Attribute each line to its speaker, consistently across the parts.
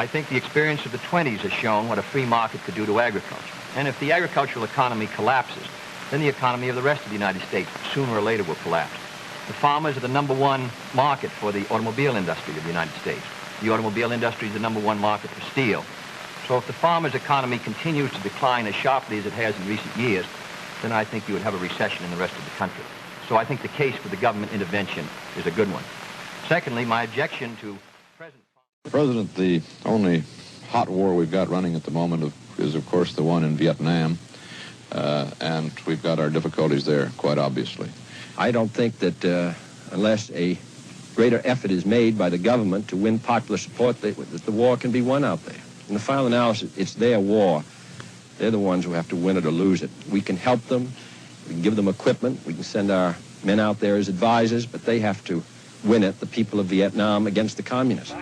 Speaker 1: I think the experience of the 20s has shown what a free market could do to agriculture. And if the agricultural economy collapses, then the economy of the rest of the United States sooner or later will collapse. The farmers are the #1 market for the automobile industry of the United States. The automobile industry is the #1 market for steel. So if the farmer's economy continues to decline as sharply as it has in recent years, then I think you would have a recession in the rest of the country. So I think the case for the government intervention is a good one. Secondly, my objection to present...
Speaker 2: President, the only hot war we've got running at the moment is, of course, the one in Vietnam, and we've got our difficulties there, quite obviously.
Speaker 3: I don't think that unless a greater effort is made by the government to win popular support, that the war can be won out there. In the final analysis, it's their war. They're the ones who have to win it or lose it. We can help them, we can give them equipment, we can send our men out there as advisors, but they have to win it, the people of Vietnam, against the communists.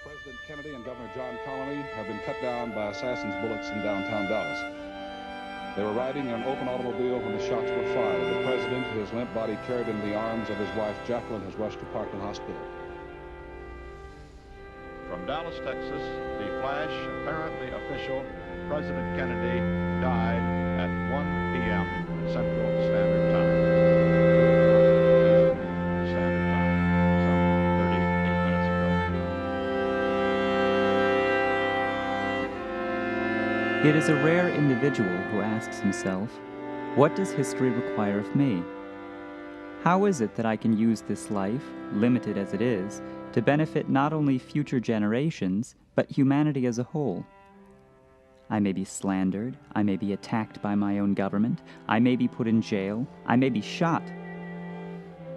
Speaker 4: President Kennedy and Governor John have been cut down by assassins' bullets in downtown Dallas. They were riding in an open automobile when the shots were fired. The president, his limp body carried in the arms of his wife Jacqueline, has rushed to Parkland Hospital.
Speaker 5: From Dallas, Texas, the flash, apparently official, President Kennedy died at 1 p.m. Central Standard Time. Standard Time, some 38 minutes ago.
Speaker 6: It is a rare individual who asks himself, what does history require of me? How is it that I can use this life, limited as it is, to benefit not only future generations, but humanity as a whole? I may be slandered, I may be attacked by my own government, I may be put in jail, I may be shot.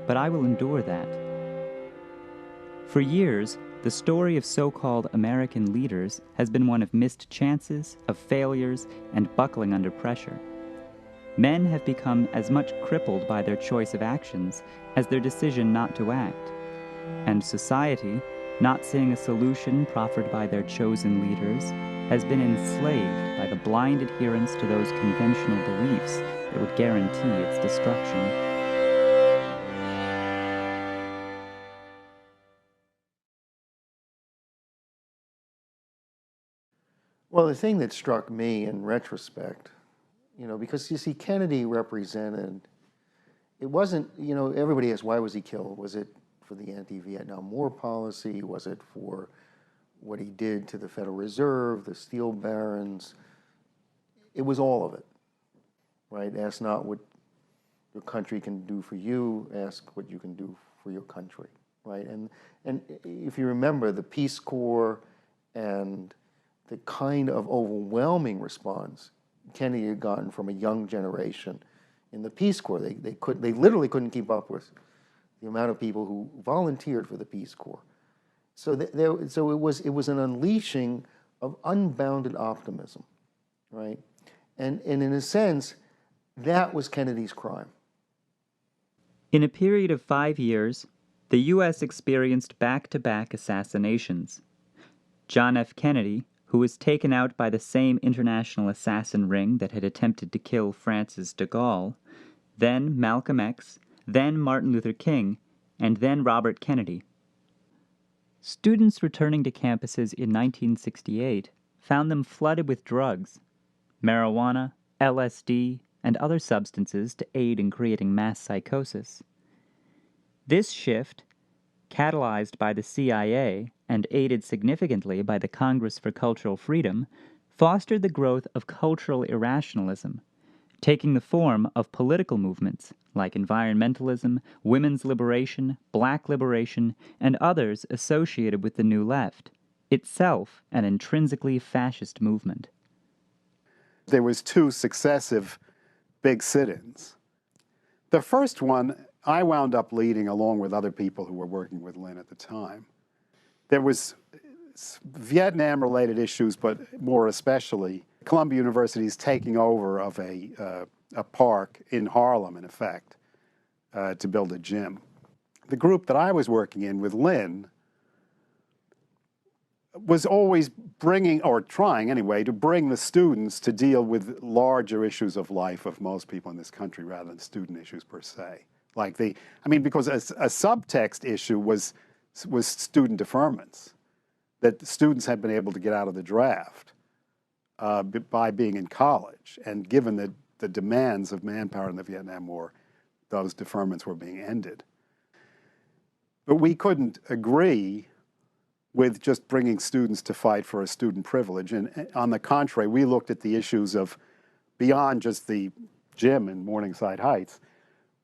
Speaker 6: But I will endure that. For years, the story of so-called American leaders has been one of missed chances, of failures, and buckling under pressure. Men have become as much crippled by their choice of actions as their decision not to act. And society, not seeing a solution proffered by their chosen leaders, has been enslaved by the blind adherence to those conventional beliefs that would guarantee its destruction.
Speaker 7: Well, the thing that struck me in retrospect, because you see, Kennedy represented, it wasn't, everybody asks, why was he killed? Was it for the anti-Vietnam War policy? Was it for what he did to the Federal Reserve, the steel barons? It was all of it, right? Ask not what your country can do for you, ask what you can do for your country, right? And if you remember, the Peace Corps and the kind of overwhelming response Kennedy had gotten from a young generation in the Peace Corps, they literally couldn't keep up with the amount of people who volunteered for the Peace Corps. So it was an unleashing of unbounded optimism, right? And in a sense, that was Kennedy's crime.
Speaker 6: In a period of 5 years, the U.S. experienced back-to-back assassinations. John F. Kennedy, who was taken out by the same international assassin ring that had attempted to kill Francis de Gaulle, then Malcolm X, then Martin Luther King, and then Robert Kennedy. Students returning to campuses in 1968 found them flooded with drugs, marijuana, LSD, and other substances to aid in creating mass psychosis. This shift, catalyzed by the CIA and aided significantly by the Congress for Cultural Freedom, fostered the growth of cultural irrationalism, taking the form of political movements like environmentalism, women's liberation, black liberation, and others associated with the New Left, itself an intrinsically fascist movement.
Speaker 8: There was 2 successive big sit-ins. The first one I wound up leading along with other people who were working with Lynn at the time. There was Vietnam-related issues, but more especially Columbia University's taking over of a park in Harlem, in effect, to build a gym. The group that I was working in with Lynn was always bringing, or trying anyway, to bring the students to deal with larger issues of life of most people in this country rather than student issues per se. Like because a subtext issue was student deferments, that the students had been able to get out of the draft by being in college. And given the demands of manpower in the Vietnam War, those deferments were being ended. But we couldn't agree with just bringing students to fight for a student privilege. And on the contrary, we looked at the issues of, beyond just the gym in Morningside Heights,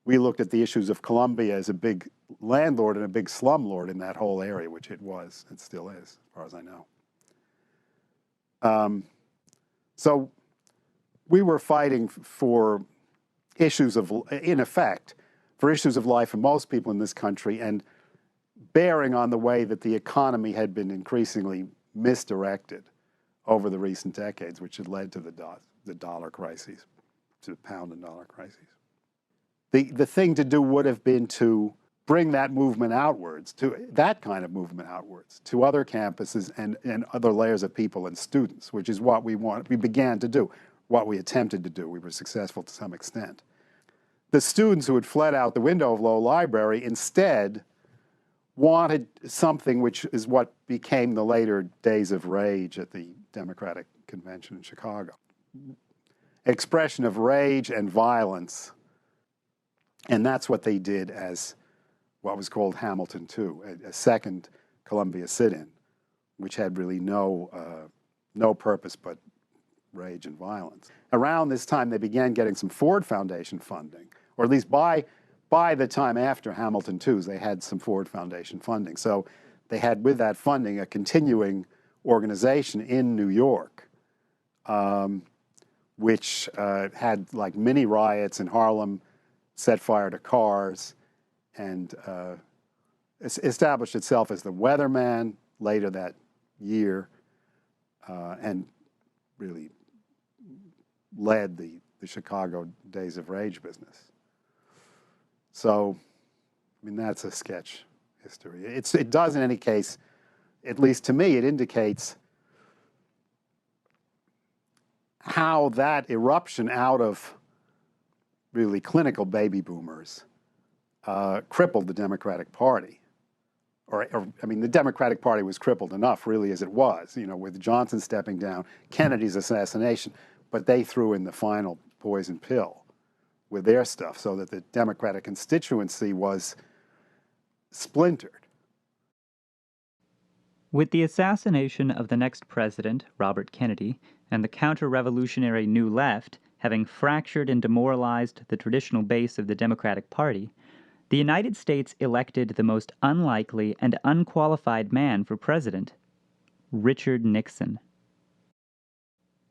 Speaker 8: we looked at the issues of Columbia as a big landlord and a big slumlord in that whole area, which it was, it still is, as far as I know. So we were fighting for issues of, in effect, for issues of life for most people in this country, and bearing on the way that the economy had been increasingly misdirected over the recent decades, which had led to the dollar crises, to the pound and dollar crises. The thing to do would have been to bring that movement outwards, to that kind of movement outwards, to other campuses and other layers of people and students, which is what we began to do, what we attempted to do. We were successful to some extent. The students who had fled out the window of Low Library instead wanted something which is what became the later days of rage at the Democratic Convention in Chicago. Expression of rage and violence. And that's what they did as what was called Hamilton II, a second Columbia sit-in, which had really no purpose but rage and violence. Around this time, they began getting some Ford Foundation funding, or at least by the time after Hamilton II, they had some Ford Foundation funding. So they had, with that funding, a continuing organization in New York, which had like mini riots in Harlem, set fire to cars, and established itself as the Weatherman later that year, and really led the Chicago Days of Rage business. So, I mean, that's a sketch history. It does, in any case, at least to me, it indicates how that eruption out of really clinical baby boomers crippled the Democratic Party. I mean, the Democratic Party was crippled enough, really, as it was, with Johnson stepping down, Kennedy's assassination, but they threw in the final poison pill with their stuff so that the Democratic constituency was splintered.
Speaker 6: With the assassination of the next president, Robert Kennedy, and the counter-revolutionary New Left having fractured and demoralized the traditional base of the Democratic Party, the United States elected the most unlikely and unqualified man for president, Richard Nixon.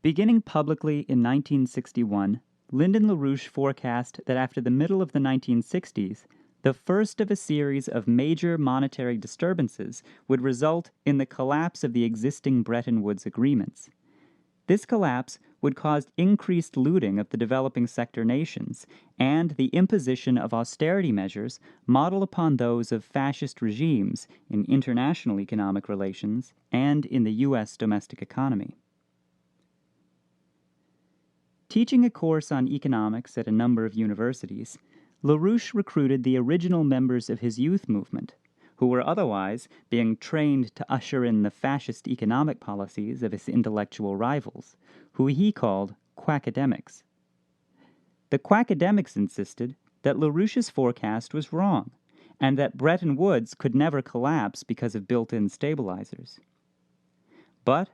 Speaker 6: Beginning publicly in 1961, Lyndon LaRouche forecast that after the middle of the 1960s, the first of a series of major monetary disturbances would result in the collapse of the existing Bretton Woods agreements. This collapse would cause increased looting of the developing sector nations and the imposition of austerity measures model upon those of fascist regimes in international economic relations and in the U.S. domestic economy. Teaching a course on economics at a number of universities, LaRouche recruited the original members of his youth movement, who were otherwise being trained to usher in the fascist economic policies of his intellectual rivals, who he called quackademics. The quackademics insisted that LaRouche's forecast was wrong, and that Bretton Woods could never collapse because of built-in stabilizers. But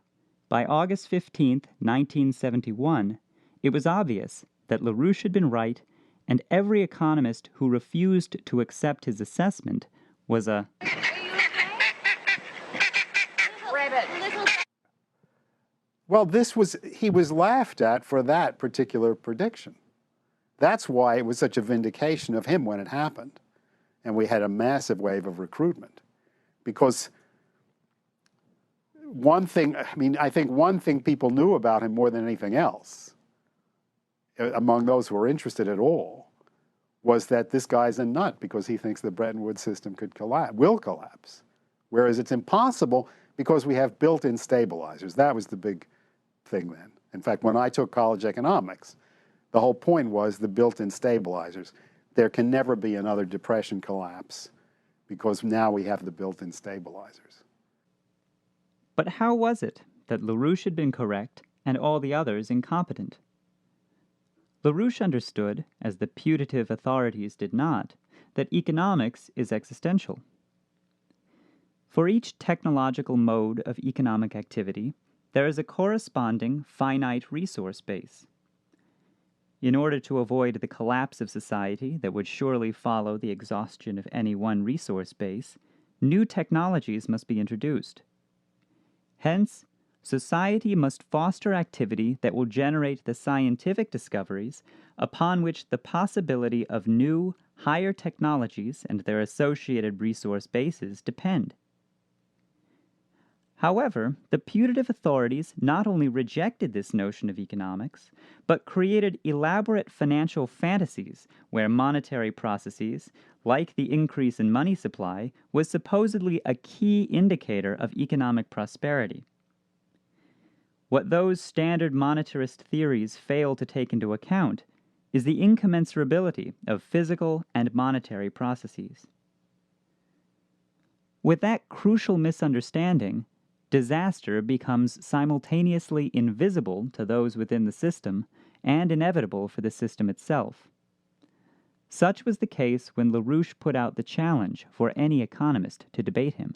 Speaker 6: by August 15, 1971, it was obvious that LaRouche had been right, and every economist who refused to accept his assessment was a
Speaker 8: Well, he was laughed at for that particular prediction. That's why it was such a vindication of him when it happened. And we had a massive wave of recruitment. Because I think one thing people knew about him more than anything else, among those who were interested at all, was that this guy's a nut because he thinks the Bretton Woods system will collapse. Whereas it's impossible because we have built-in stabilizers. That was the big thing then. In fact, when I took college economics, the whole point was the built-in stabilizers. There can never be another depression collapse because now we have the built-in stabilizers.
Speaker 6: But how was it that LaRouche had been correct and all the others incompetent? LaRouche understood, as the putative authorities did not, that economics is existential. For each technological mode of economic activity, there is a corresponding finite resource base. In order to avoid the collapse of society that would surely follow the exhaustion of any one resource base, new technologies must be introduced. Hence, society must foster activity that will generate the scientific discoveries upon which the possibility of new, higher technologies and their associated resource bases depend. However, the putative authorities not only rejected this notion of economics, but created elaborate financial fantasies where monetary processes, like the increase in money supply, was supposedly a key indicator of economic prosperity. What those standard monetarist theories fail to take into account is the incommensurability of physical and monetary processes. With that crucial misunderstanding, disaster becomes simultaneously invisible to those within the system and inevitable for the system itself. Such was the case when LaRouche put out the challenge for any economist to debate him.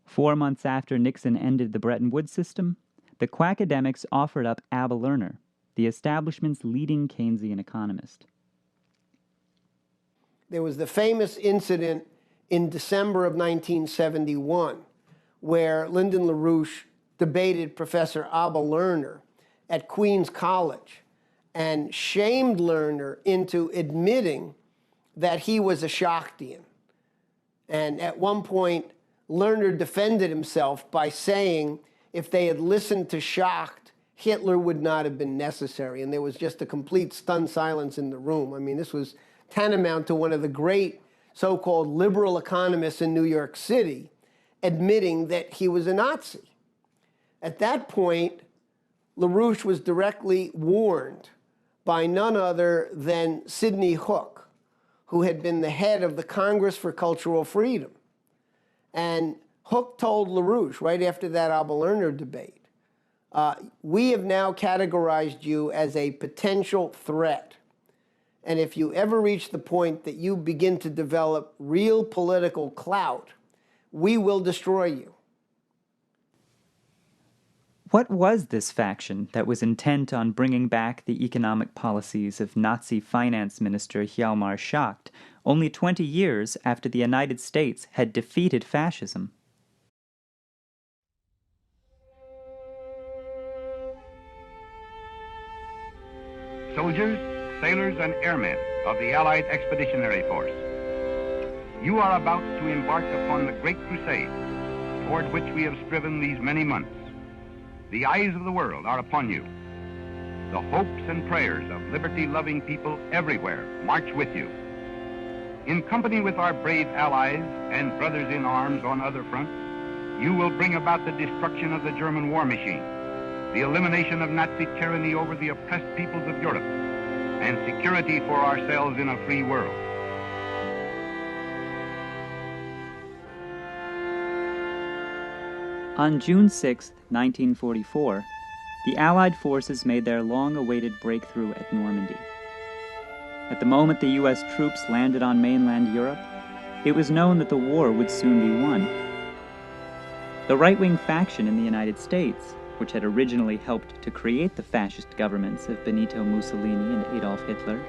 Speaker 6: 4 months after Nixon ended the Bretton Woods system, the quackademics offered up Abba Lerner, the establishment's leading Keynesian economist.
Speaker 9: There was the famous incident in December of 1971 where Lyndon LaRouche debated Professor Abba Lerner at Queens College and shamed Lerner into admitting that he was a Schachtian. And at one point, Lerner defended himself by saying if they had listened to Schacht, Hitler would not have been necessary. And there was just a complete stunned silence in the room. I mean, this was tantamount to one of the great so-called liberal economists in New York City admitting that he was a Nazi. At that point, LaRouche was directly warned by none other than Sidney Hook, who had been the head of the Congress for Cultural Freedom. And Hook told LaRouche right after that Abba Lerner debate, we have now categorized you as a potential threat. And if you ever reach the point that you begin to develop real political clout, we will destroy you.
Speaker 6: What was this faction that was intent on bringing back the economic policies of Nazi finance minister Hjalmar Schacht only 20 years after the United States had defeated fascism?
Speaker 10: Soldiers, sailors, and airmen of the Allied Expeditionary Force, you are about to embark upon the great crusade toward which we have striven these many months. The eyes of the world are upon you. The hopes and prayers of liberty-loving people everywhere march with you. In company with our brave allies and brothers in arms on other fronts, you will bring about the destruction of the German war machine, the elimination of Nazi tyranny over the oppressed peoples of Europe, and security for ourselves in a free world.
Speaker 6: On June 6, 1944, the Allied forces made their long-awaited breakthrough at Normandy. At the moment the U.S. troops landed on mainland Europe, it was known that the war would soon be won. The right-wing faction in the United States, which had originally helped to create the fascist governments of Benito Mussolini and Adolf Hitler,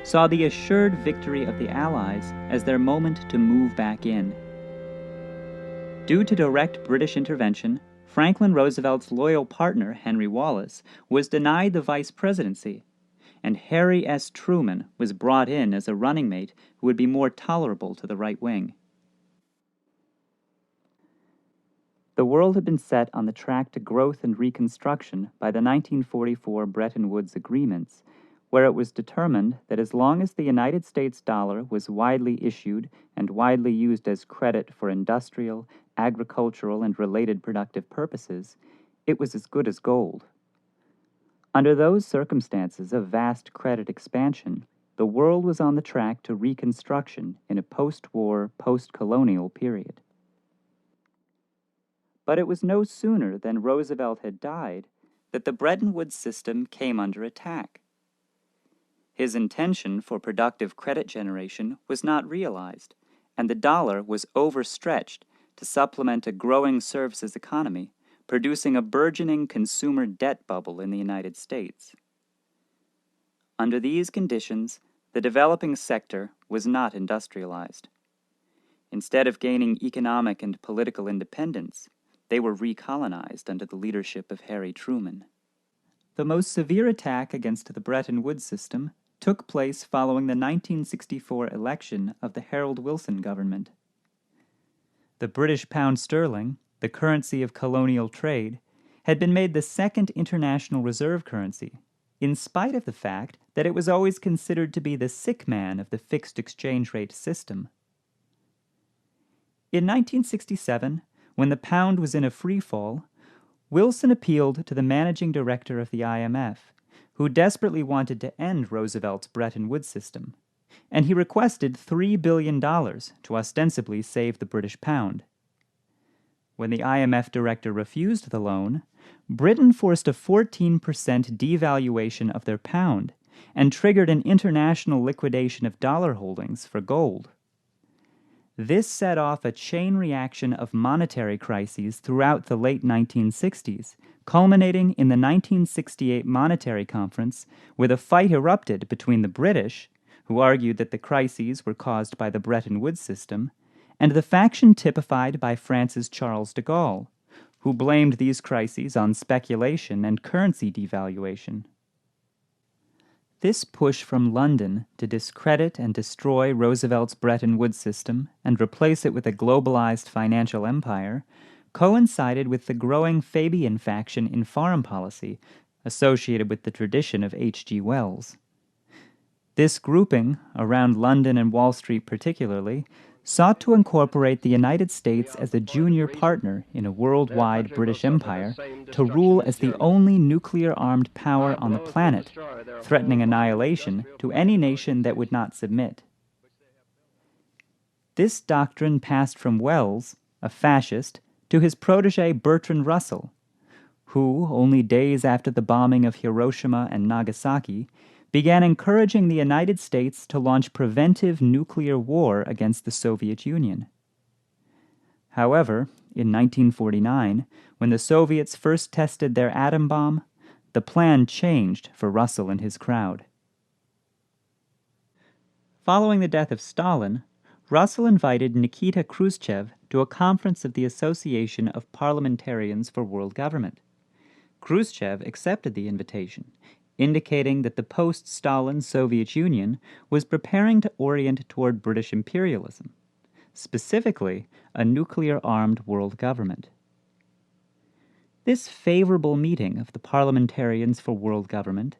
Speaker 6: saw the assured victory of the Allies as their moment to move back in. Due to direct British intervention, Franklin Roosevelt's loyal partner, Henry Wallace, was denied the vice presidency, and Harry S. Truman was brought in as a running mate who would be more tolerable to the right wing. The world had been set on the track to growth and reconstruction by the 1944 Bretton Woods agreements, where it was determined that as long as the United States dollar was widely issued and widely used as credit for industrial, agricultural, and related productive purposes, it was as good as gold. Under those circumstances of vast credit expansion, the world was on the track to reconstruction in a post-war, post-colonial period. But it was no sooner than Roosevelt had died that the Bretton Woods system came under attack. His intention for productive credit generation was not realized, and the dollar was overstretched to supplement a growing services economy, producing a burgeoning consumer debt bubble in the United States. Under these conditions, the developing sector was not industrialized. Instead of gaining economic and political independence, they were recolonized under the leadership of Harry Truman. The most severe attack against the Bretton Woods system took place following the 1964 election of the Harold Wilson government. The British pound sterling, the currency of colonial trade, had been made the second international reserve currency, in spite of the fact that it was always considered to be the sick man of the fixed exchange rate system. In 1967, when the pound was in a free fall, Wilson appealed to the managing director of the IMF, who desperately wanted to end Roosevelt's Bretton Woods system, and he requested $3 billion to ostensibly save the British pound. When the IMF director refused the loan, Britain forced a 14% devaluation of their pound and triggered an international liquidation of dollar holdings for gold. This set off a chain reaction of monetary crises throughout the late 1960s, culminating in the 1968 Monetary Conference, where the fight erupted between the British, who argued that the crises were caused by the Bretton Woods system, and the faction typified by France's Charles de Gaulle, who blamed these crises on speculation and currency devaluation. This push from London to discredit and destroy Roosevelt's Bretton Woods system and replace it with a globalized financial empire coincided with the growing Fabian faction in foreign policy associated with the tradition of H.G. Wells. This grouping, around London and Wall Street particularly, sought to incorporate the United States as a junior partner in a worldwide British empire to rule as the only nuclear-armed power on the planet, threatening annihilation to any nation that would not submit. This doctrine passed from Wells, a fascist, to his protege Bertrand Russell, who, only days after the bombing of Hiroshima and Nagasaki, began encouraging the United States to launch preventive nuclear war against the Soviet Union. However, in 1949, when the Soviets first tested their atom bomb, the plan changed for Russell and his crowd. Following the death of Stalin, Russell invited Nikita Khrushchev to a conference of the Association of Parliamentarians for World Government. Khrushchev accepted the invitation, indicating that the post-Stalin Soviet Union was preparing to orient toward British imperialism, specifically a nuclear-armed world government. This favorable meeting of the Parliamentarians for World Government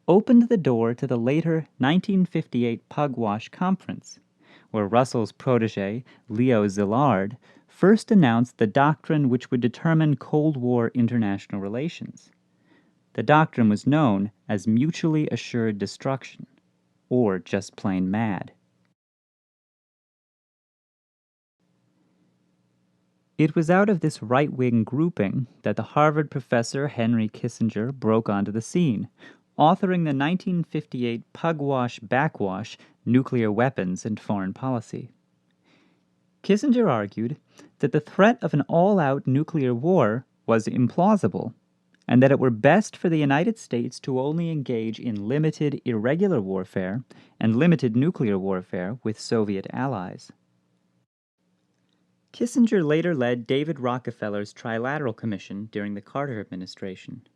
Speaker 6: opened the door to the later 1958 Pugwash Conference, where Russell's protege, Leo Szilard, first announced the doctrine which would determine Cold War international relations. The doctrine was known as mutually assured destruction, or just plain MAD. It was out of this right-wing grouping that the Harvard professor Henry Kissinger broke onto the scene, authoring the 1958 Pugwash-Backwash, Nuclear Weapons and Foreign Policy. Kissinger argued that the threat of an all-out nuclear war was implausible, and that it were best for the United States to only engage in limited irregular warfare and limited nuclear warfare with Soviet allies. Kissinger later led David Rockefeller's Trilateral Commission during the Carter administration.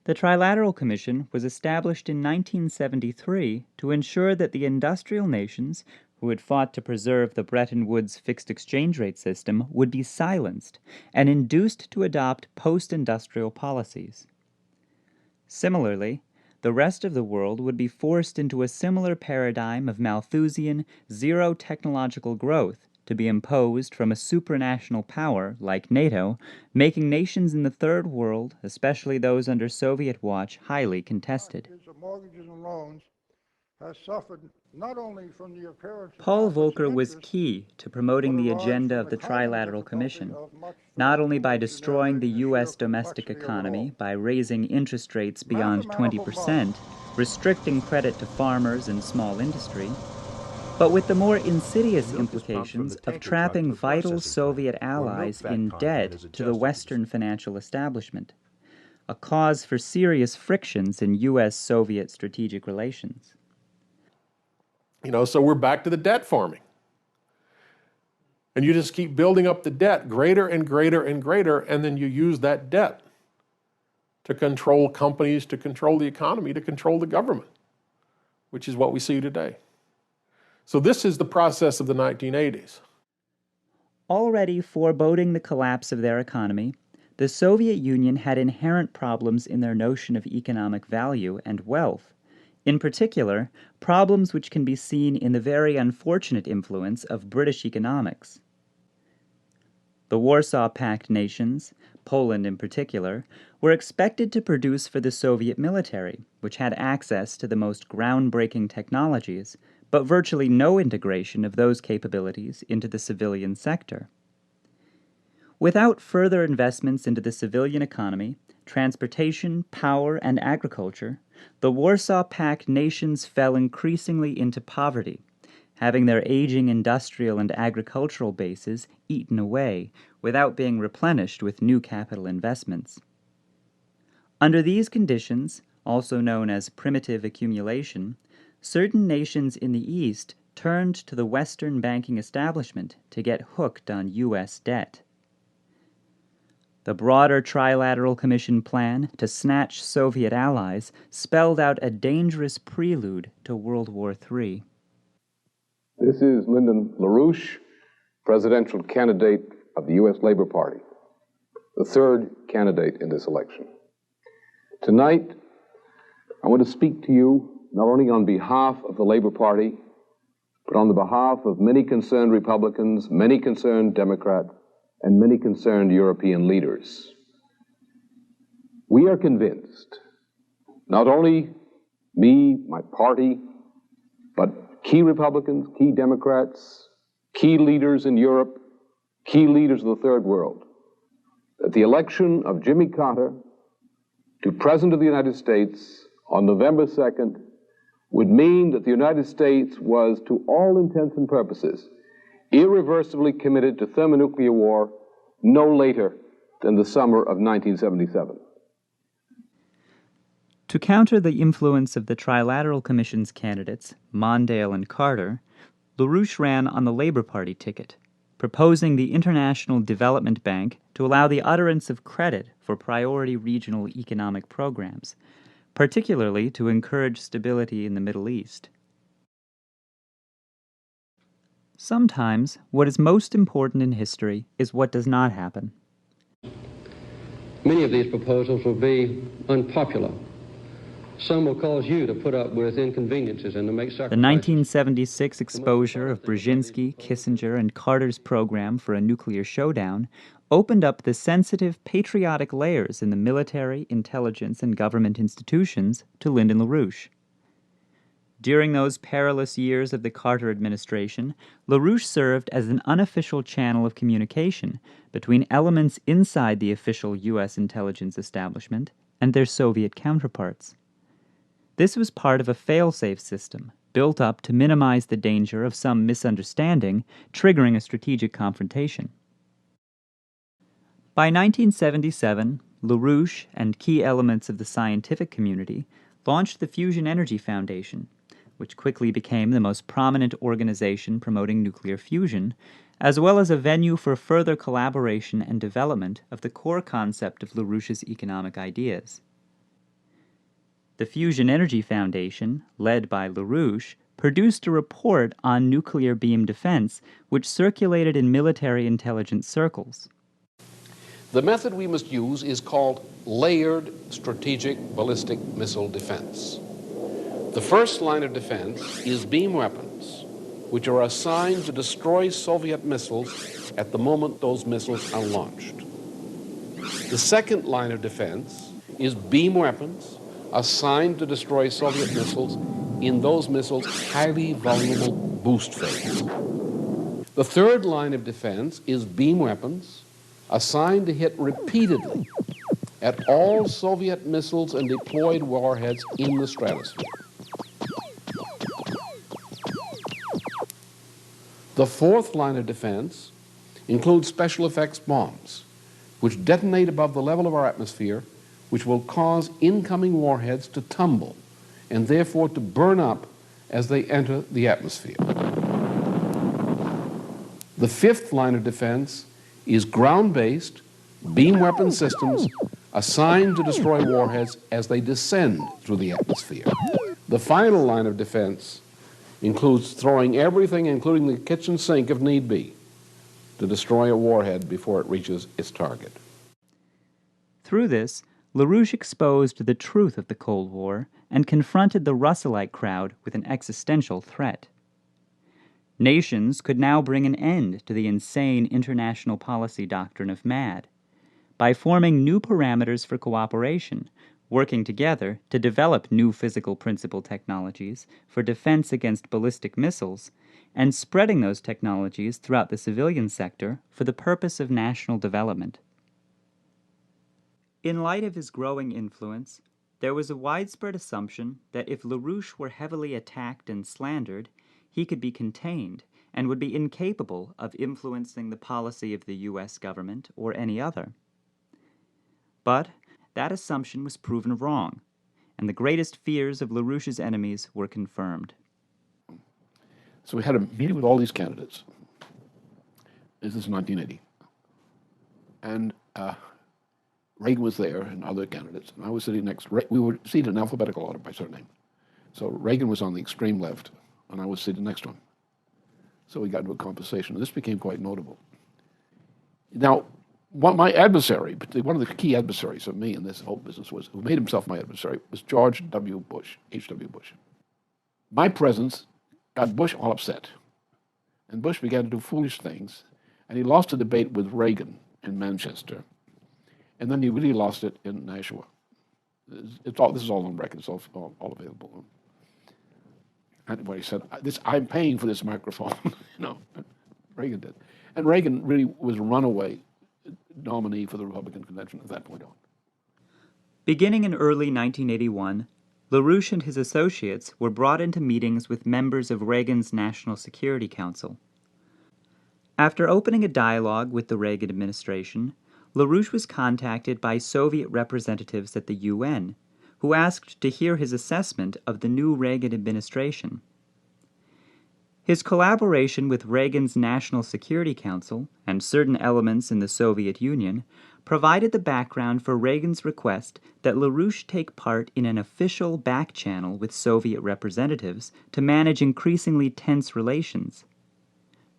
Speaker 6: The Trilateral Commission was established in 1973 to ensure that the industrial nations who had fought to preserve the Bretton Woods fixed exchange rate system would be silenced and induced to adopt post-industrial policies. Similarly, the rest of the world would be forced into a similar paradigm of Malthusian, zero technological growth to be imposed from a supranational power like NATO, making nations in the Third World, especially those under Soviet watch, highly contested.
Speaker 11: Mortgages and loans has suffered not only from the appearance of
Speaker 6: Paul
Speaker 11: conflicts of
Speaker 6: Volcker was
Speaker 11: interest,
Speaker 6: key to promoting the
Speaker 11: but arise
Speaker 6: agenda
Speaker 11: from
Speaker 6: of the
Speaker 11: cognitive
Speaker 6: Trilateral
Speaker 11: difficulty
Speaker 6: Commission,
Speaker 11: of much
Speaker 6: not only by
Speaker 11: financial
Speaker 6: destroying the
Speaker 11: engineering and
Speaker 6: U.S.
Speaker 11: sheer
Speaker 6: domestic
Speaker 11: complexity of it
Speaker 6: economy
Speaker 11: all.
Speaker 6: by raising interest rates beyond
Speaker 11: Mathematical
Speaker 6: 20%, restricting credit to farmers and small industry, but with the more insidious implications of trapping vital Soviet allies in debt to the Western financial establishment, a cause for serious frictions in U.S.-Soviet strategic relations.
Speaker 12: So we're back to the debt farming. And you just keep building up the debt greater and greater and greater, and then you use that debt to control companies, to control the economy, to control the government, which is what we see today. So this is the process of the 1980s.
Speaker 6: Already foreboding the collapse of their economy, the Soviet Union had inherent problems in their notion of economic value and wealth. In particular, problems which can be seen in the very unfortunate influence of British economics. The Warsaw Pact nations, Poland in particular, were expected to produce for the Soviet military, which had access to the most groundbreaking technologies, but virtually no integration of those capabilities into the civilian sector. Without further investments into the civilian economy, transportation, power, and agriculture, the Warsaw Pact nations fell increasingly into poverty, having their aging industrial and agricultural bases eaten away without being replenished with new capital investments. Under these conditions, also known as primitive accumulation, certain nations in the East turned to the Western banking establishment to get hooked on U.S. debt. The broader Trilateral Commission plan to snatch Soviet allies spelled out a dangerous prelude to World War III.
Speaker 13: This is Lyndon LaRouche, presidential candidate of the U.S. Labor Party, the third candidate in this election. Tonight, I want to speak to you not only on behalf of the Labor Party, but on the behalf of many concerned Republicans, many concerned Democrats, and many concerned European leaders. We are convinced, not only me, my party, but key Republicans, key Democrats, key leaders in Europe, key leaders of the Third World, that the election of Jimmy Carter to President of the United States on November 2nd would mean that the United States was, to all intents and purposes, irreversibly committed to thermonuclear war no later than the summer of 1977.
Speaker 6: To counter the influence of the Trilateral Commission's candidates, Mondale and Carter, LaRouche ran on the Labor Party ticket, proposing the International Development Bank to allow the utterance of credit for priority regional economic programs, particularly to encourage stability in the Middle East. Sometimes, what is most important in history is what does not happen.
Speaker 14: Many of these proposals will be unpopular. Some will cause you to put up with inconveniences and to make sacrifices.
Speaker 6: The 1976 exposure of Brzezinski, Kissinger, and Carter's program for a nuclear showdown opened up the sensitive, patriotic layers in the military, intelligence, and government institutions to Lyndon LaRouche. During those perilous years of the Carter administration, LaRouche served as an unofficial channel of communication between elements inside the official U.S. intelligence establishment and their Soviet counterparts. This was part of a fail-safe system built up to minimize the danger of some misunderstanding triggering a strategic confrontation. By 1977, LaRouche and key elements of the scientific community launched the Fusion Energy Foundation, which quickly became the most prominent organization promoting nuclear fusion, as well as a venue for further collaboration and development of the core concept of LaRouche's economic ideas. The Fusion Energy Foundation, led by LaRouche, produced a report on nuclear beam defense which circulated in military intelligence circles.
Speaker 15: The method we must use is called layered strategic ballistic missile defense. The first line of defense is beam weapons, which are assigned to destroy Soviet missiles at the moment those missiles are launched. The second line of defense is beam weapons assigned to destroy Soviet missiles in those missiles' highly vulnerable boost phase. The third line of defense is beam weapons assigned to hit repeatedly at all Soviet missiles and deployed warheads in the stratosphere. The fourth line of defense includes special effects bombs, which detonate above the level of our atmosphere, which will cause incoming warheads to tumble and therefore to burn up as they enter the atmosphere. The fifth line of defense is ground-based beam weapon systems assigned to destroy warheads as they descend through the atmosphere. The final line of defense includes throwing everything, including the kitchen sink if need be, to destroy a warhead before it reaches its target.
Speaker 6: Through this, LaRouche exposed the truth of the Cold War and confronted the Russellite crowd with an existential threat. Nations could now bring an end to the insane international policy doctrine of MAD by forming new parameters for cooperation, working together to develop new physical principle technologies for defense against ballistic missiles, and spreading those technologies throughout the civilian sector for the purpose of national development. In light of his growing influence, there was a widespread assumption that if LaRouche were heavily attacked and slandered, he could be contained and would be incapable of influencing the policy of the U.S. government or any other. But that assumption was proven wrong, and the greatest fears of LaRouche's enemies were confirmed.
Speaker 12: So we had a meeting with all these candidates. This is 1980. And Reagan was there and other candidates, and I was sitting next. We were seated in alphabetical order by surname. So Reagan was on the extreme left, and I was seated next to him. So we got into a conversation, and this became quite notable. Now, my adversary, one of the key adversaries of me in this whole business was, who made himself my adversary, was George W. Bush, H.W. Bush. My presence got Bush all upset, and Bush began to do foolish things, and he lost a debate with Reagan in Manchester, and then he really lost it in Nashua. This is all on record. It's all available. And what he said, I'm paying for this microphone. Reagan did. And Reagan really was a runaway nominee for the Republican convention at that point on.
Speaker 6: Beginning in early 1981, LaRouche and his associates were brought into meetings with members of Reagan's National Security Council. After opening a dialogue with the Reagan administration, LaRouche was contacted by Soviet representatives at the UN, who asked to hear his assessment of the new Reagan administration. His collaboration with Reagan's National Security Council and certain elements in the Soviet Union provided the background for Reagan's request that LaRouche take part in an official back channel with Soviet representatives to manage increasingly tense relations.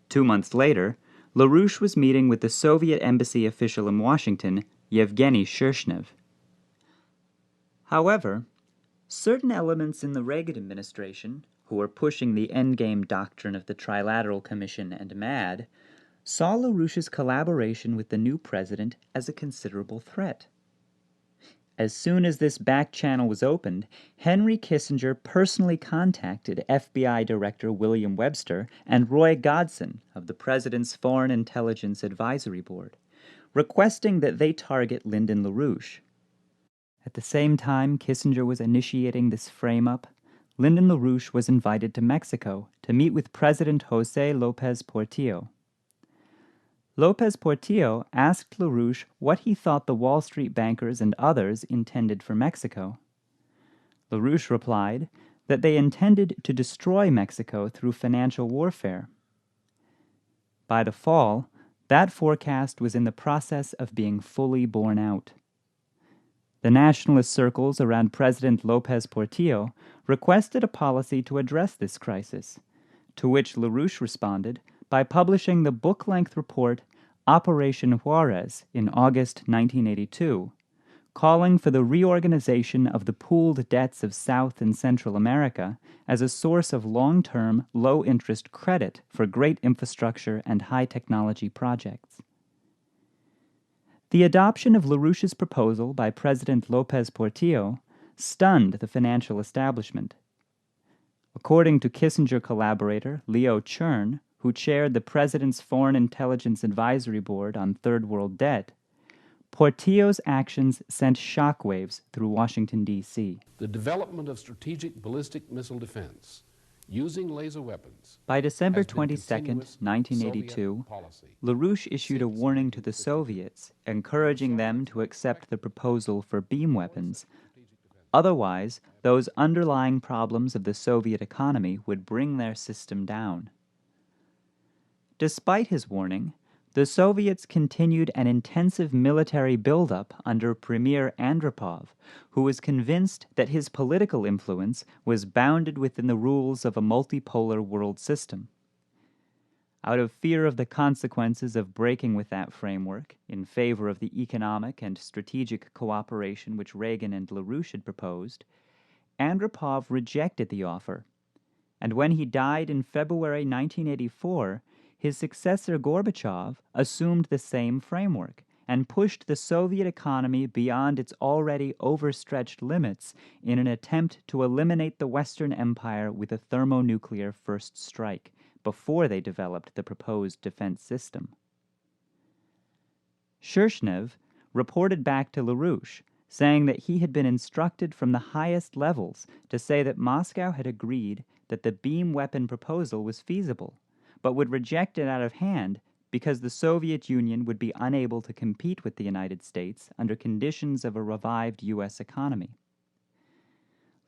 Speaker 6: 2 months later, LaRouche was meeting with the Soviet embassy official in Washington, Yevgeny Shershnev. However, certain elements in the Reagan administration, who were pushing the endgame doctrine of the Trilateral Commission and MAD, saw LaRouche's collaboration with the new president as a considerable threat. As soon as this back channel was opened, Henry Kissinger personally contacted FBI Director William Webster and Roy Godson of the President's Foreign Intelligence Advisory Board, requesting that they target Lyndon LaRouche. At the same time Kissinger was initiating this frame-up, Lyndon LaRouche was invited to Mexico to meet with President José López Portillo. López Portillo asked LaRouche what he thought the Wall Street bankers and others intended for Mexico. LaRouche replied that they intended to destroy Mexico through financial warfare. By the fall, that forecast was in the process of being fully borne out. The nationalist circles around President López Portillo requested a policy to address this crisis, to which LaRouche responded by publishing the book-length report Operation Juarez in August 1982, calling for the reorganization of the pooled debts of South and Central America as a source of long-term, low-interest credit for great infrastructure and high-technology projects. The adoption of LaRouche's proposal by President López Portillo stunned the financial establishment. According to Kissinger collaborator Leo Chern, who chaired the President's Foreign Intelligence Advisory Board on Third World Debt, Portillo's actions sent shockwaves through Washington, D.C.
Speaker 15: The development of strategic ballistic missile defense using laser weapons.
Speaker 6: By December 22, 1982, LaRouche issued a warning to the Soviets, encouraging them to accept the proposal for beam weapons. Otherwise, those underlying problems of the Soviet economy would bring their system down. Despite his warning, the Soviets continued an intensive military buildup under Premier Andropov, who was convinced that his political influence was bounded within the rules of a multipolar world system. Out of fear of the consequences of breaking with that framework in favor of the economic and strategic cooperation which Reagan and LaRouche had proposed, Andropov rejected the offer, and when he died in February 1984, his successor Gorbachev assumed the same framework and pushed the Soviet economy beyond its already overstretched limits in an attempt to eliminate the Western Empire with a thermonuclear first strike before they developed the proposed defense system. Shershnev reported back to LaRouche, saying that he had been instructed from the highest levels to say that Moscow had agreed that the beam weapon proposal was feasible, but would reject it out of hand because the Soviet Union would be unable to compete with the United States under conditions of a revived U.S. economy.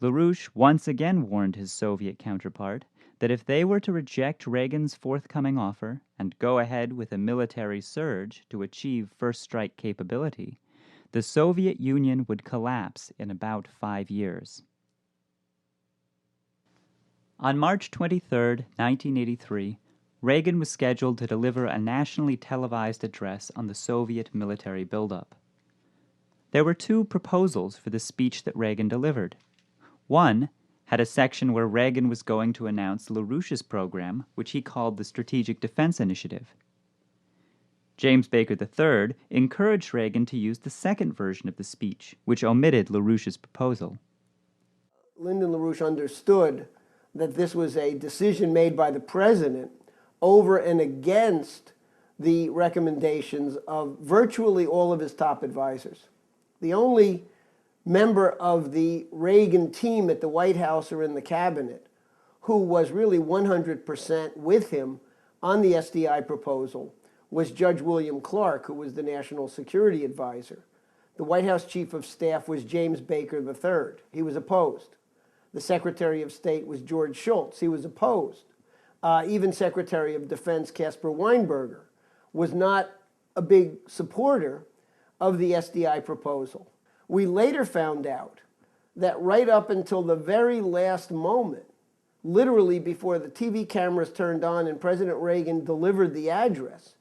Speaker 6: LaRouche once again warned his Soviet counterpart that if they were to reject Reagan's forthcoming offer and go ahead with a military surge to achieve first strike capability, the Soviet Union would collapse in about 5 years. On March 23, 1983, Reagan was scheduled to deliver a nationally televised address on the Soviet military buildup. There were 2 proposals for the speech that Reagan delivered. One had a section where Reagan was going to announce LaRouche's program, which he called the Strategic Defense Initiative. James Baker III encouraged Reagan to use the second version of the speech, which omitted LaRouche's proposal.
Speaker 9: Lyndon LaRouche understood that this was a decision made by the president over and against the recommendations of virtually all of his top advisors. The only member of the Reagan team at the White House or in the cabinet who was really 100% with him on the SDI proposal was Judge William Clark, who was the National Security Advisor. The White House Chief of Staff was James Baker III. He was opposed. The Secretary of State was George Shultz. He was opposed. Even Secretary of Defense Caspar Weinberger was not a big supporter of the SDI proposal. We later found out that right up until the very last moment, literally before the TV cameras turned on and President Reagan delivered the address,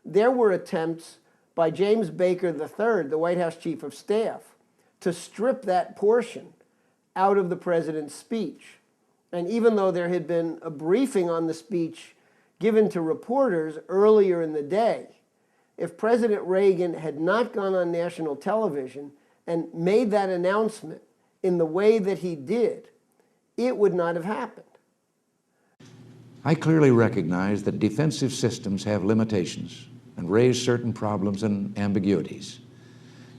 Speaker 9: there were attempts by James Baker III, the White House Chief of Staff, to strip that portion out of the president's speech. And even though there had been a briefing on the speech given to reporters earlier in the day, if President Reagan had not gone on national television and made that announcement in the way that he did, it would not have happened.
Speaker 16: I clearly recognize that defensive systems have limitations and raise certain problems and ambiguities.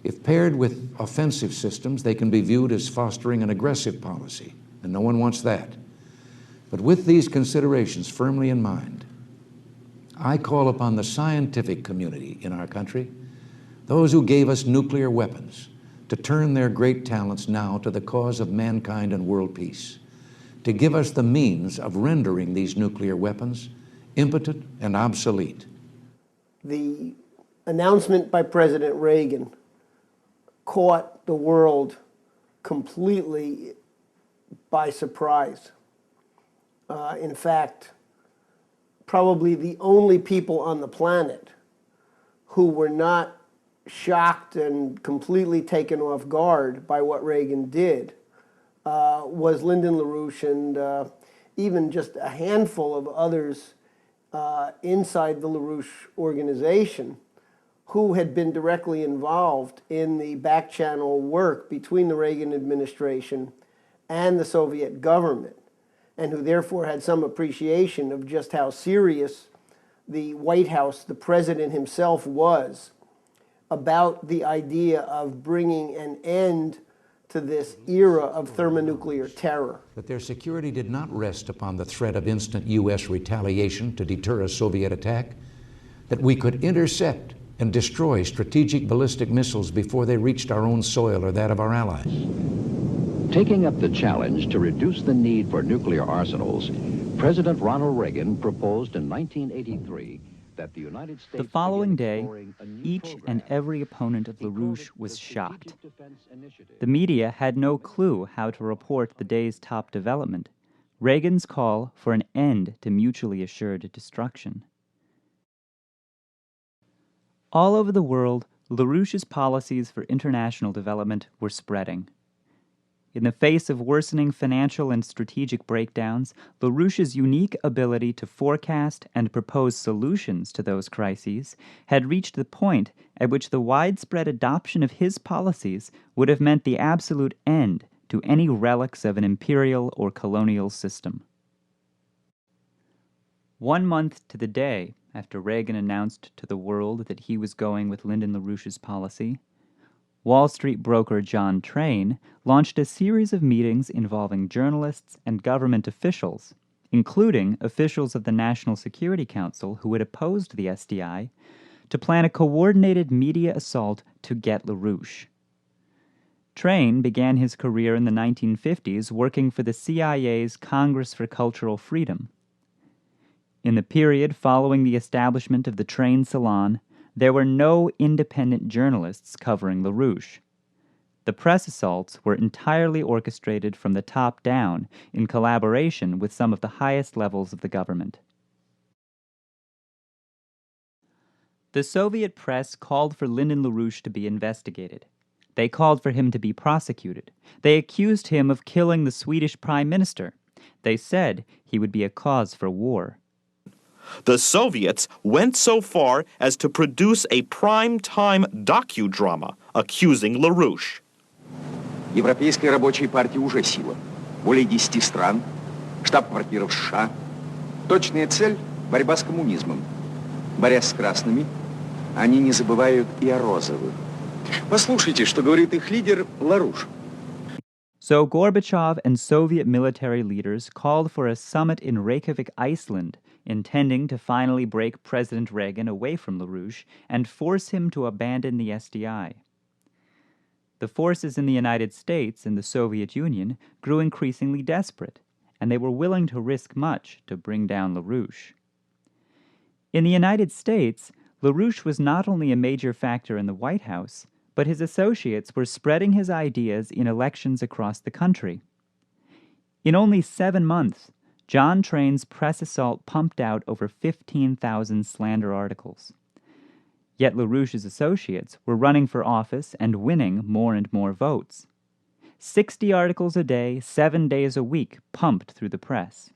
Speaker 16: If paired with offensive systems, they can be viewed as fostering an aggressive policy, and no one wants that. But with these considerations firmly in mind, I call upon the scientific community in our country, those who gave us nuclear weapons, to turn their great talents now to the cause of mankind and world peace, to give us the means of rendering these nuclear weapons impotent and obsolete.
Speaker 9: The announcement by President Reagan caught the world completely by surprise. In fact, probably the only people on the planet who were not shocked and completely taken off guard by what Reagan did was Lyndon LaRouche and even just a handful of others inside the LaRouche organization who had been directly involved in the back-channel work between the Reagan administration and the Soviet government, and who therefore had some appreciation of just how serious the White House, the president himself, was about the idea of bringing an end to this era of thermonuclear terror.
Speaker 16: That their security did not rest upon the threat of instant U.S. retaliation to deter a Soviet attack, that we could intercept and destroy strategic ballistic missiles before they reached our own soil or that of our allies.
Speaker 17: Taking up the challenge to reduce the need for nuclear arsenals, President Ronald Reagan proposed in 1983 that the United States...
Speaker 6: The following day, each and every opponent of LaRouche was shocked. The media had no clue how to report the day's top development, Reagan's call for an end to mutually assured destruction. All over the world, LaRouche's policies for international development were spreading. In the face of worsening financial and strategic breakdowns, LaRouche's unique ability to forecast and propose solutions to those crises had reached the point at which the widespread adoption of his policies would have meant the absolute end to any relics of an imperial or colonial system. 1 month to the day after Reagan announced to the world that he was going with Lyndon LaRouche's policy, Wall Street broker John Train launched a series of meetings involving journalists and government officials, including officials of the National Security Council who had opposed the SDI, to plan a coordinated media assault to get LaRouche. Train began his career in the 1950s working for the CIA's Congress for Cultural Freedom. In the period following the establishment of the Train Salon, there were no independent journalists covering LaRouche. The press assaults were entirely orchestrated from the top down in collaboration with some of the highest levels of the government. The Soviet press called for Lyndon LaRouche to be investigated. They called for him to be prosecuted. They accused him of killing the Swedish prime minister. They said he would be a cause for war.
Speaker 18: The Soviets went so far as to produce a prime-time docudrama accusing LaRouche.
Speaker 19: Европейской рабочей партии уже сила. Более 10 стран, штаб-квартира в США. Точная цель – борьба с коммунизмом. Борясь с красными, они не забывают и о розовых. Послушайте, что говорит их лидер LaRouche.
Speaker 6: So Gorbachev and Soviet military leaders called for a summit in Reykjavik, Iceland, intending to finally break President Reagan away from LaRouche and force him to abandon the SDI. The forces in the United States and the Soviet Union grew increasingly desperate, and they were willing to risk much to bring down LaRouche. In the United States, LaRouche was not only a major factor in the White House, but his associates were spreading his ideas in elections across the country. In only 7 months, John Train's press assault pumped out over 15,000 slander articles. Yet LaRouche's associates were running for office and winning more and more votes. 60 articles a day, 7 days a week, pumped through the press.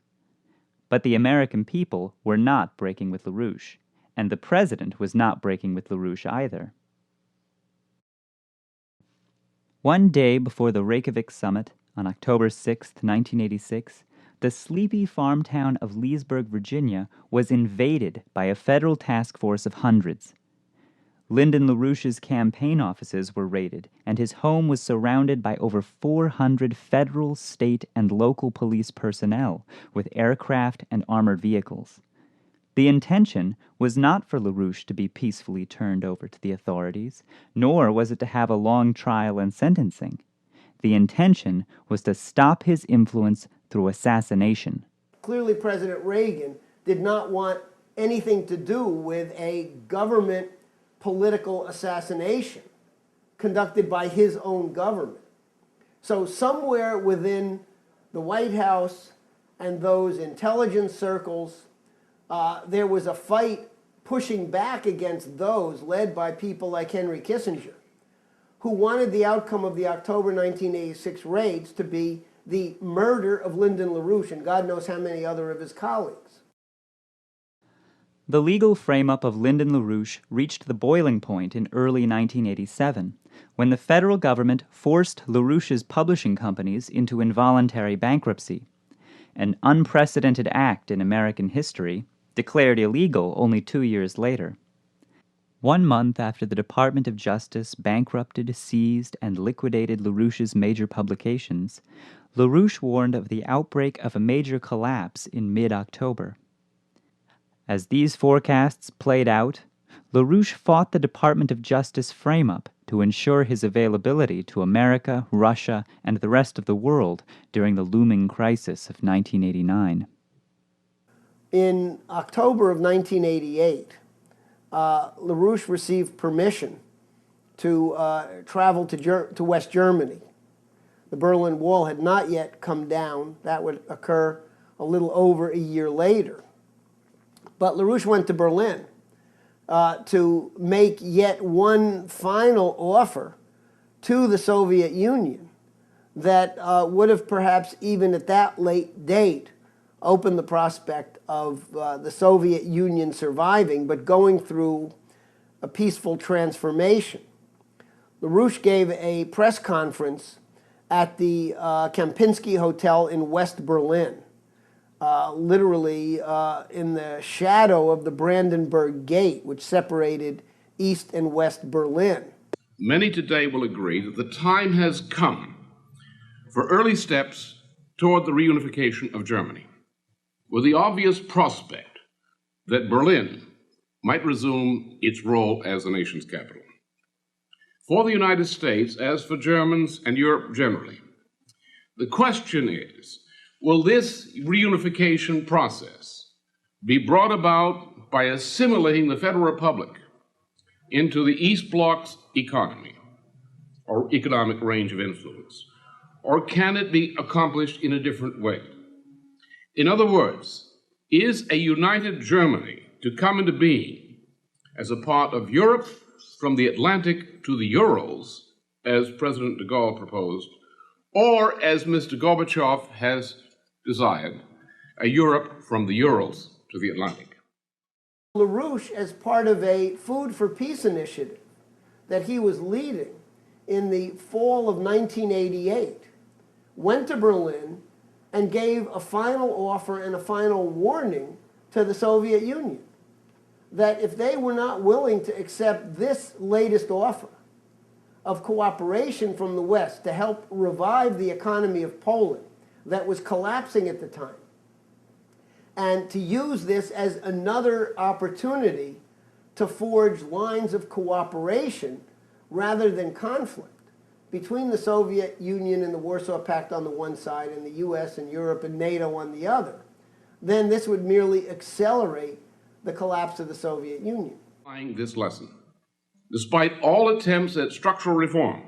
Speaker 6: But the American people were not breaking with LaRouche, and the president was not breaking with LaRouche either. One day before the Reykjavik summit, on October 6, 1986, the sleepy farm town of Leesburg, Virginia, was invaded by a federal task force of hundreds. Lyndon LaRouche's campaign offices were raided, and his home was surrounded by over 400 federal, state, and local police personnel with aircraft and armored vehicles. The intention was not for LaRouche to be peacefully turned over to the authorities, nor was it to have a long trial and sentencing. The intention was to stop his influence through assassination.
Speaker 9: Clearly, President Reagan did not want anything to do with a government political assassination conducted by his own government. So somewhere within the White House and those intelligence circles, there was a fight pushing back against those led by people like Henry Kissinger, who wanted the outcome of the October 1986 raids to be the murder of Lyndon LaRouche and God knows how many other of his colleagues.
Speaker 6: The legal frame-up of Lyndon LaRouche reached the boiling point in early 1987, when the federal government forced LaRouche's publishing companies into involuntary bankruptcy, an unprecedented act in American history, declared illegal only 2 years later. 1 month after the Department of Justice bankrupted, seized, and liquidated LaRouche's major publications, LaRouche warned of the outbreak of a major collapse in mid-October. As these forecasts played out, LaRouche fought the Department of Justice frame-up to ensure his availability to America, Russia, and the rest of the world during the looming crisis of 1989.
Speaker 9: In October of 1988, LaRouche received permission to travel to West Germany. The Berlin Wall had not yet come down. That would occur a little over a year later. But LaRouche went to Berlin to make yet one final offer to the Soviet Union that would have perhaps even at that late date opened the prospect of the Soviet Union surviving, but going through a peaceful transformation. LaRouche gave a press conference at the Kempinski Hotel in West Berlin, literally in the shadow of the Brandenburg Gate, which separated East and West Berlin.
Speaker 15: Many today will agree that the time has come for early steps toward the reunification of Germany, with the obvious prospect that Berlin might resume its role as the nation's capital. For the United States, as for Germans and Europe generally, the question is, will this reunification process be brought about by assimilating the Federal Republic into the East Bloc's economy or economic range of influence, or can it be accomplished in a different way? In other words, is a united Germany to come into being as a part of Europe from the Atlantic to the Urals, as President de Gaulle proposed, or as Mr. Gorbachev has desired, a Europe from the Urals to the Atlantic?
Speaker 9: LaRouche, as part of a Food for Peace initiative that he was leading in the fall of 1988, went to Berlin and gave a final offer and a final warning to the Soviet Union that if they were not willing to accept this latest offer of cooperation from the West to help revive the economy of Poland that was collapsing at the time, and to use this as another opportunity to forge lines of cooperation rather than conflict between the Soviet Union and the Warsaw Pact on the one side and the US and Europe and NATO on the other, then this would merely accelerate the collapse of the Soviet Union.
Speaker 15: This lesson, despite all attempts at structural reform,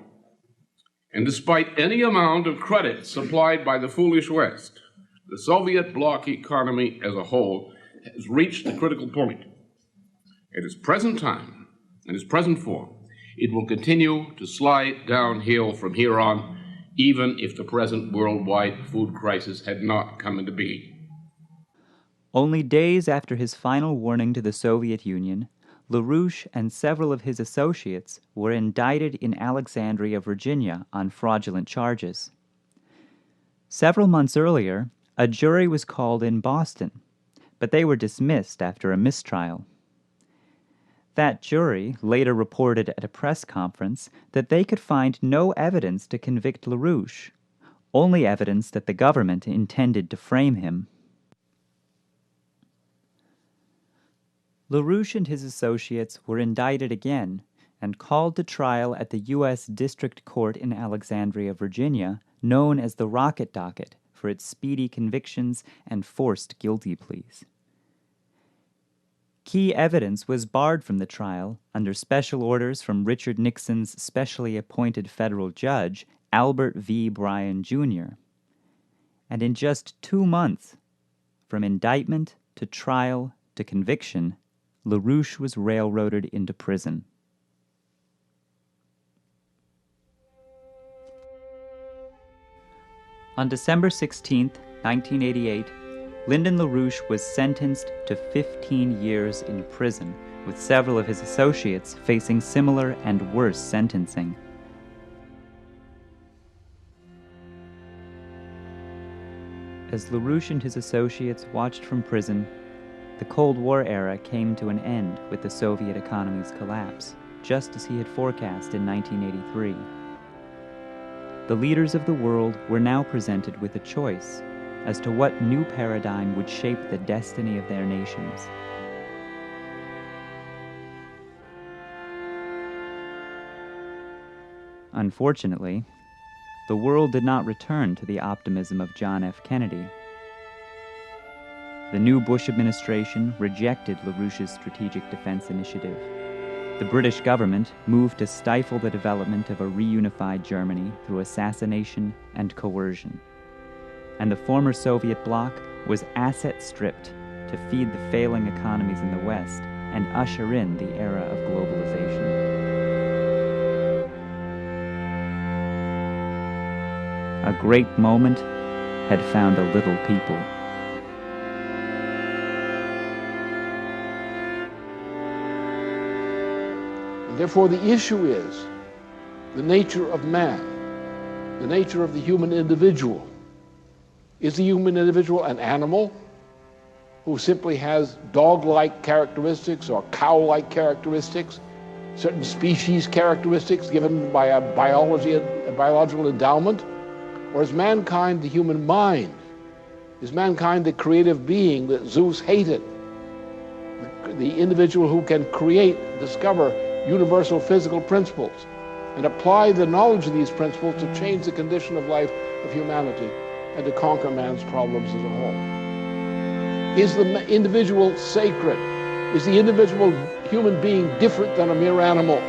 Speaker 15: and despite any amount of credit supplied by the foolish West, the Soviet bloc economy as a whole has reached the critical point. At its present time, in its present form, it will continue to slide downhill from here on, even if the present worldwide food crisis had not come into being.
Speaker 6: Only days after his final warning to the Soviet Union, LaRouche and several of his associates were indicted in Alexandria, Virginia, on fraudulent charges. Several months earlier, a jury was called in Boston, but they were dismissed after a mistrial. That jury later reported at a press conference that they could find no evidence to convict LaRouche, only evidence that the government intended to frame him. LaRouche and his associates were indicted again and called to trial at the U.S. District Court in Alexandria, Virginia, known as the Rocket Docket, for its speedy convictions and forced guilty pleas. Key evidence was barred from the trial under special orders from Richard Nixon's specially appointed federal judge, Albert V. Bryan, Jr. And in just 2 months, from indictment to trial to conviction, LaRouche was railroaded into prison. On December 16, 1988, Lyndon LaRouche was sentenced to 15 years in prison, with several of his associates facing similar and worse sentencing. As LaRouche and his associates watched from prison, the Cold War era came to an end with the Soviet economy's collapse, just as he had forecast in 1983. The leaders of the world were now presented with a choice as to what new paradigm would shape the destiny of their nations. Unfortunately, the world did not return to the optimism of John F. Kennedy. The new Bush administration rejected LaRouche's Strategic Defense Initiative. The British government moved to stifle the development of a reunified Germany through assassination and coercion. And the former Soviet bloc was asset-stripped to feed the failing economies in the West and usher in the era of globalization. A great moment had found a little people.
Speaker 12: Therefore, the issue is the nature of man, the nature of the human individual. Is the human individual an animal who simply has dog-like characteristics or cow-like characteristics, certain species characteristics given by a biological endowment? Or is mankind the human mind? Is mankind the creative being that Zeus hated? The individual who can create, discover universal physical principles and apply the knowledge of these principles to change the condition of life of humanity and to conquer man's problems as a whole. Is the individual sacred? Is the individual human being different than a mere animal?